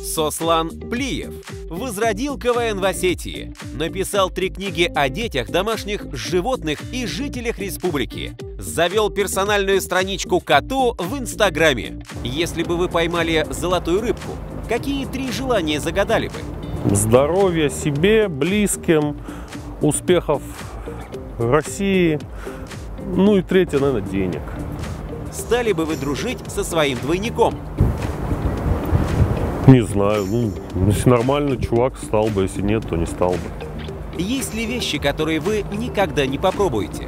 Сослан Плиев возродил КВН в Осетии, написал 3 книги о детях, домашних животных и жителях республики, завел персональную страничку коту в Инстаграме. Если бы вы поймали золотую рыбку, какие 3 желания загадали бы? Здоровья себе, близким, успехов России, ну и 3, наверное, денег. Стали бы вы дружить со своим двойником? Не знаю, ну, если нормальный чувак, стал бы, если нет, то не стал бы. Есть ли вещи, которые вы никогда не попробуете?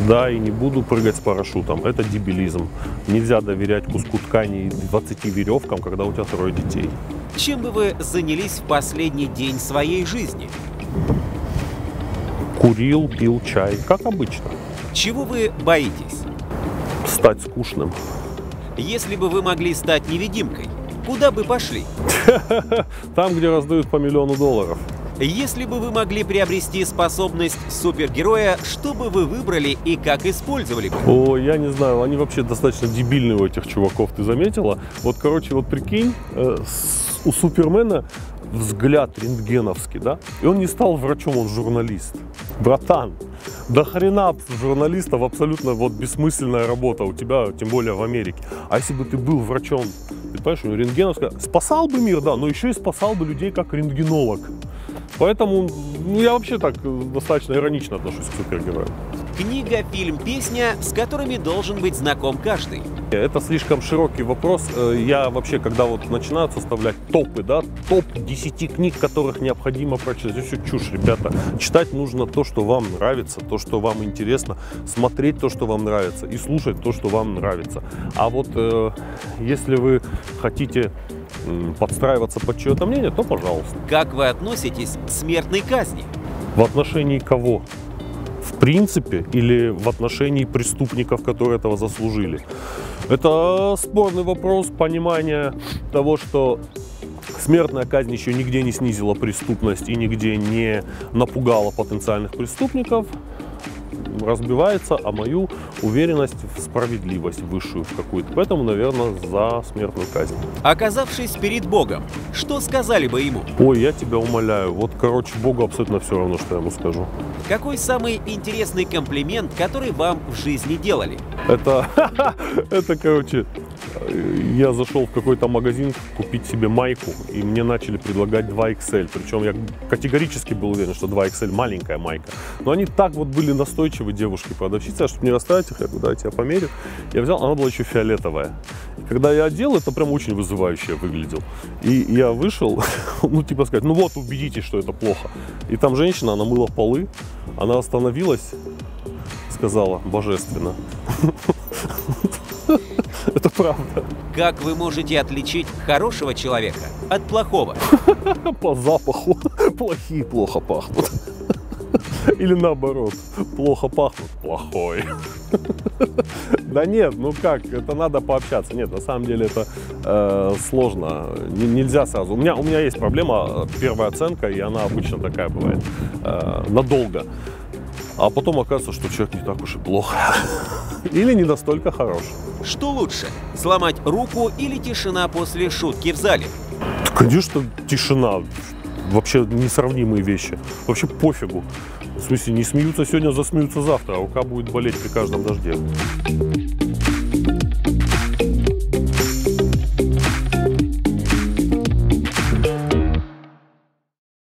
Да, и не буду прыгать с парашютом, это дебилизм. Нельзя доверять куску ткани и 20 веревкам, когда у тебя 3 детей. Чем бы вы занялись в последний день своей жизни? Курил, пил чай, как обычно. Чего вы боитесь? Стать скучным. Если бы вы могли стать невидимкой, куда бы пошли? Там, где раздают по $1 миллион. Если бы вы могли приобрести способность супергероя, что бы вы выбрали и как использовали бы? О, я не знаю, они вообще достаточно дебильные у этих чуваков, ты заметила? Вот, короче, вот прикинь, у Супермена взгляд рентгеновский, да? И он не стал врачом, он журналист. Братан, до хрена журналистов абсолютно вот бессмысленная работа у тебя, тем более в Америке. А если бы ты был врачом, ты понимаешь, рентгеновская, спасал бы мир, да, но еще и спасал бы людей как рентгенолог. Поэтому я вообще так достаточно иронично отношусь к супергероям. Книга, фильм, песня, с которыми должен быть знаком каждый. Это слишком широкий вопрос. Я вообще, когда вот начинаю составлять топы, да, топ 10 книг, которых необходимо прочитать, это все чушь, ребята. Читать нужно то, что вам нравится, то, что вам интересно, смотреть то, что вам нравится, и слушать то, что вам нравится. А вот если вы хотите подстраиваться под чье-то мнение, то пожалуйста. Как вы относитесь к смертной казни? В отношении кого? В принципе или в отношении преступников, которые этого заслужили? Это спорный вопрос понимания того, что смертная казнь еще нигде не снизила преступность и нигде не напугала потенциальных преступников. Разбивается о мою уверенность в справедливость высшую в какую-то. Поэтому, наверное, за смертную казнь. Оказавшись перед Богом, что сказали бы ему? Ой, я тебя умоляю. Вот, короче, Богу абсолютно все равно, что я ему скажу. Какой самый интересный комплимент, который вам в жизни делали? Это, короче, я зашел в какой-то магазин купить себе майку, и мне начали предлагать 2XL. Причем я категорически был уверен, что 2XL маленькая майка. Но они так вот были настойчивы, девушки-продавщицы, чтобы не расставить их, я говорю, дайте я померю. Я взял, она была еще фиолетовая. И когда я одел, это прям очень вызывающе выглядел. И я вышел, ну типа сказать, ну вот, убедитесь, что это плохо. И там женщина, она мыла полы, она остановилась, сказала, божественно. Это правда. Как вы можете отличить хорошего человека от плохого? По запаху. Плохие плохо пахнут. Или наоборот, плохо пахнут, плохой. Да нет, ну как, это надо пообщаться. Нет, на самом деле это сложно. Нельзя сразу. У меня есть проблема, первая оценка, и она обычно такая бывает. Надолго. А потом оказывается, что человек не так уж и плохо. Или не настолько хорош. Что лучше, сломать руку или тишина после шутки в зале? Конечно, тишина. Вообще несравнимые вещи. Вообще пофигу. В смысле, не смеются сегодня, засмеются завтра, а рука будет болеть при каждом дожде.